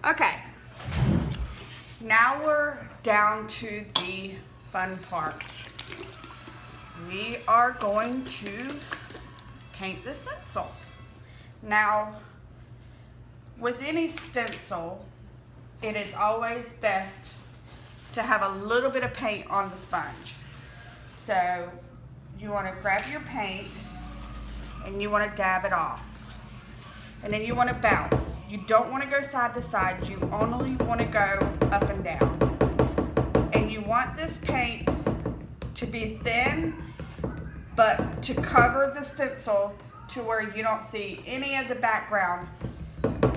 Okay, now we're down to the fun part. We are going to paint the stencil. Now, with any stencil, it is always best to have a little bit of paint on the sponge. So you want to grab your paint and you want to dab it off. And then you want to bounce. You don't want to go side to side. You only want to go up and down. And you want this paint to be thin, but to cover the stencil to where you don't see any of the background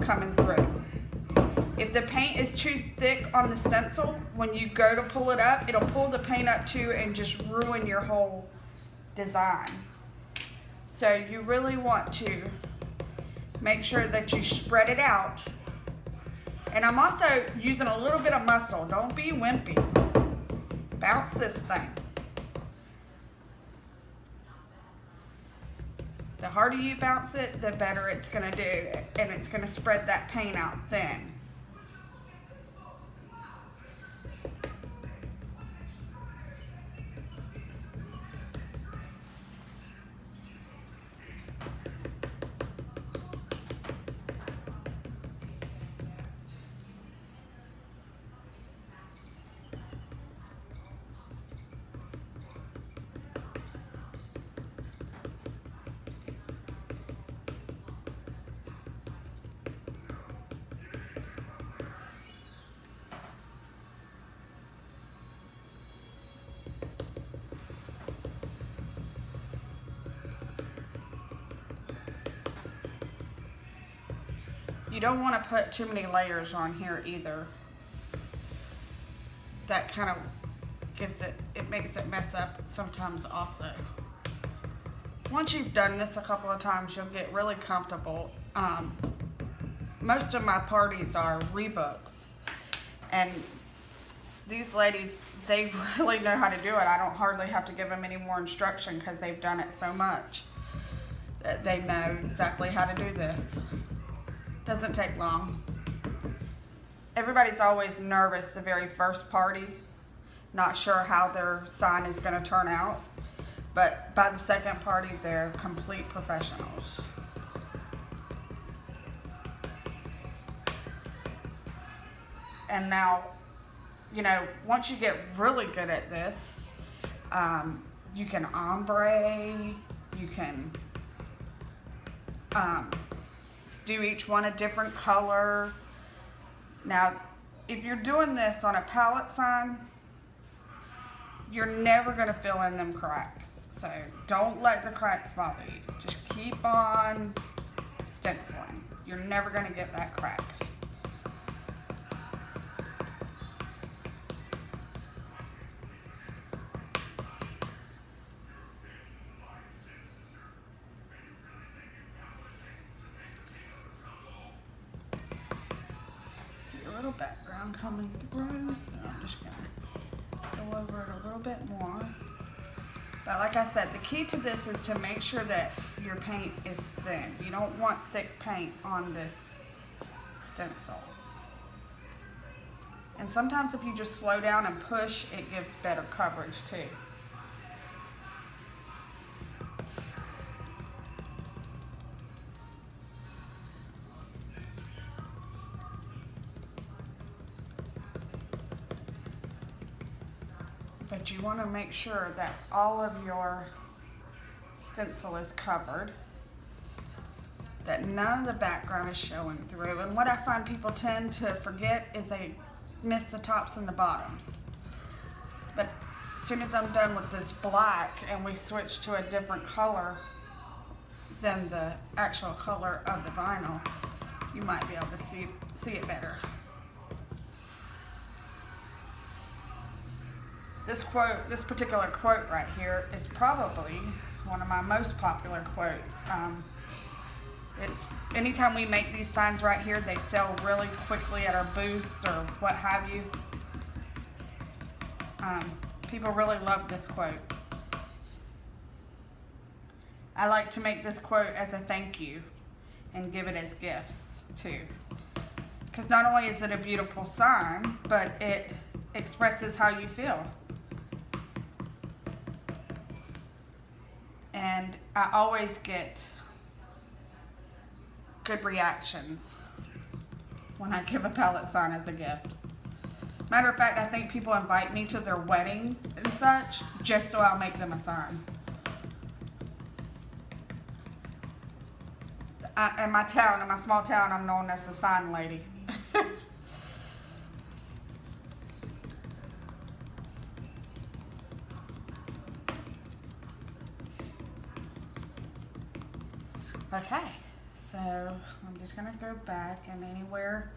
coming through. If the paint is too thick on the stencil, when you go to pull it up, it'll pull the paint up too and just ruin your whole design. So you really want to make sure that you spread it out. And I'm also using a little bit of muscle. Don't be wimpy. Bounce this thing. The harder you bounce it, the better it's gonna do. And it's gonna spread that paint out thin. You don't want to put too many layers on here either. That kind of gives it makes it mess up sometimes also. Once you've done this a couple of times, you'll get really comfortable. Most of my parties are rebooks, and these ladies, they really know how to do it. I don't hardly have to give them any more instruction because they've done it so much that they know exactly how to do this. Doesn't take long. Everybody's always nervous the very first party, not sure how their sign is going to turn out, but by the second party, they're complete professionals. And now, you know, once you get really good at this, you can ombre, you can do each one a different color. Now, if you're doing this on a palette sign, you're never going to fill in them cracks. So don't let the cracks bother you. Just keep on stenciling. You're never going to get that crack. Little background coming through, so I'm just gonna go over it a little bit more. But like I said, the key to this is to make sure that your paint is thin. You don't want thick paint on this stencil. And sometimes if you just slow down and push, it gives better coverage too. But you want to make sure that all of your stencil is covered, that none of the background is showing through. And what I find people tend to forget is they miss the tops and the bottoms. But as soon as I'm done with this black and we switch to a different color than the actual color of the vinyl, you might be able to see it better. This particular quote right here is probably one of my most popular quotes. It's anytime we make these signs right here, they sell really quickly at our booths or what have you. People really love this quote. I like to make this quote as a thank you and give it as gifts too. Because not only is it a beautiful sign, but it expresses how you feel. And I always get good reactions when I give a palette sign as a gift. Matter of fact, I think people invite me to their weddings and such just so I'll make them a sign. In my town, in my small town, I'm known as the sign lady. Okay, so I'm just gonna go back, and anywhere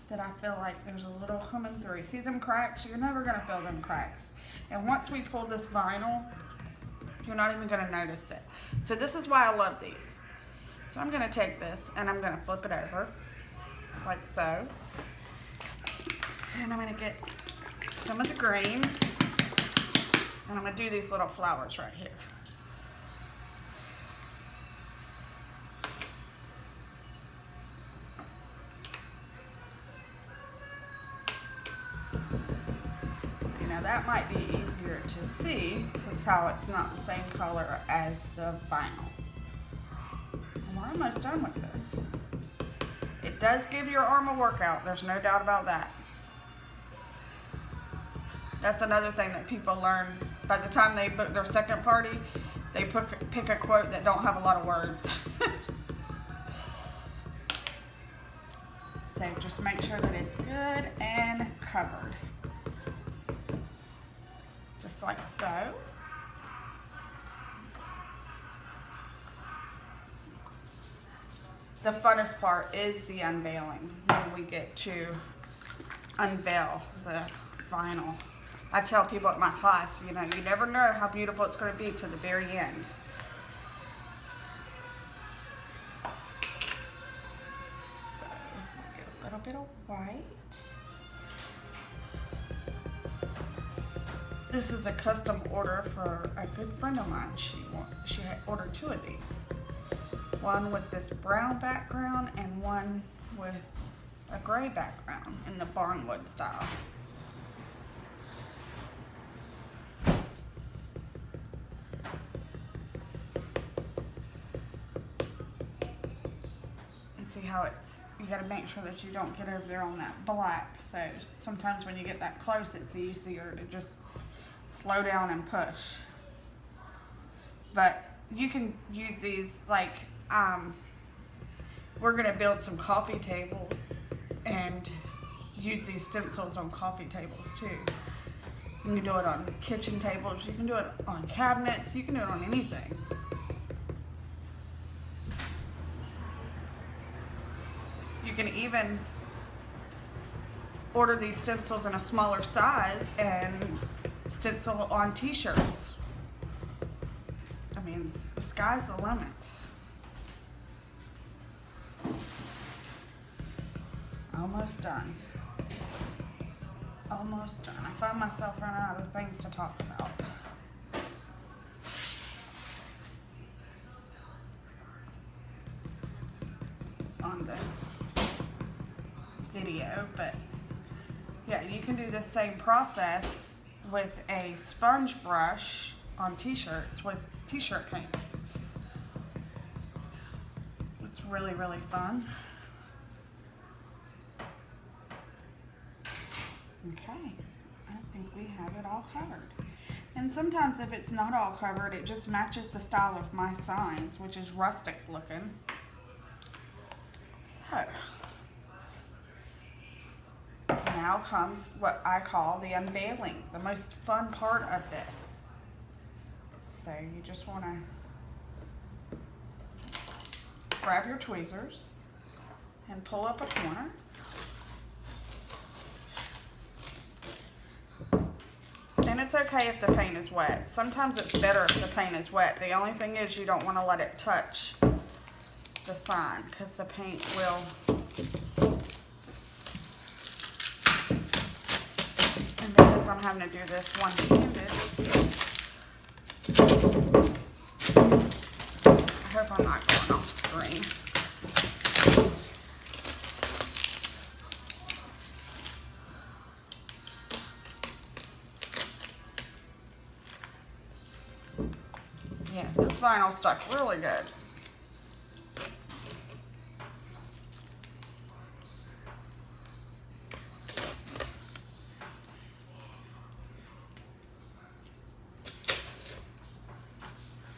that I feel like there's a little coming through. See them cracks? You're never gonna feel them cracks. And once we pull this vinyl, you're not even gonna notice it. So this is why I love these. So I'm gonna take this and I'm gonna flip it over, like so. And I'm gonna get some of the green, and I'm gonna do these little flowers right here. See, now that might be easier to see since how it's not the same color as the vinyl. And we're almost done with this. It does give your arm a workout, there's no doubt about that. That's another thing that people learn. By the time they book their second party, they pick a quote that don't have a lot of words. So just make sure that it's good and covered. Just like so. The funnest part is the unveiling, when we get to unveil the vinyl. I tell people at my class, you know, you never know how beautiful it's going to be to the very end. So, get a little bit of white. This is a custom order for a good friend of mine. She had ordered 2 of these. One with this brown background and one with a gray background in the barnwood style. And see how you gotta make sure that you don't get over there on that black. So sometimes when you get that close, it's easier to just slow down and push. But you can use these like, we're gonna build some coffee tables and use these stencils on coffee tables too. You can do it on kitchen tables, you can do it on cabinets, you can do it on anything. You can even order these stencils in a smaller size and stencil on t-shirts. I mean, the sky's the limit. Almost done. Almost done. I find myself running out of things to talk about. On the video, but yeah, you can do the same process with a sponge brush on t-shirts with t-shirt paint. It's really, really fun. Okay, I think we have it all covered. And sometimes if it's not all covered, it just matches the style of my signs, which is rustic looking. So, now comes what I call the unveiling, the most fun part of this. So you just want to grab your tweezers and pull up a corner. And it's okay if the paint is wet. Sometimes it's better if the paint is wet. The only thing is you don't want to let it touch the sign because the paint will. And because I'm having to do this one-handed, I hope I'm not going off screen. This vinyl stuck really good.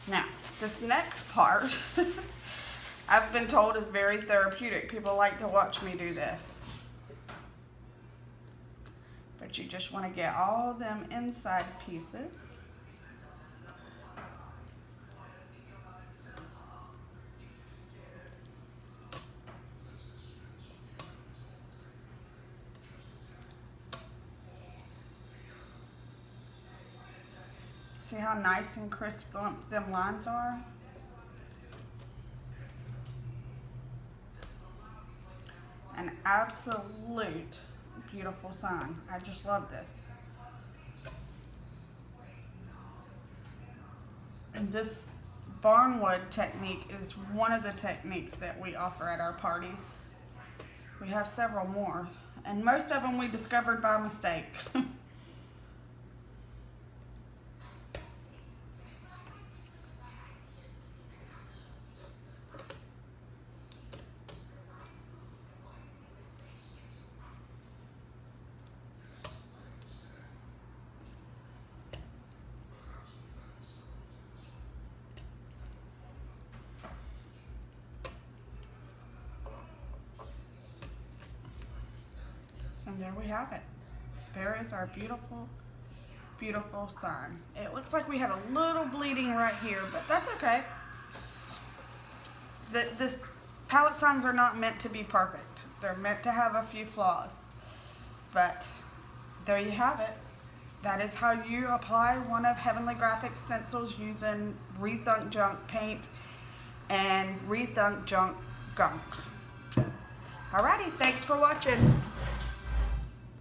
Now, this next part, I've been told is very therapeutic. People like to watch me do this. But you just want to get all them inside pieces. See how nice and crisp them lines are? An absolute beautiful sign. I just love this. And this barnwood technique is one of the techniques that we offer at our parties. We have several more, and most of them we discovered by mistake. And there we have it. There is our beautiful, beautiful sign. It looks like we had a little bleeding right here, but that's okay. This palette signs are not meant to be perfect. They're meant to have a few flaws. But there you have it. That is how you apply one of Heavenly Graphics stencils using Rethunk Junk paint and Rethunk Junk gunk. Alrighty, thanks for watching.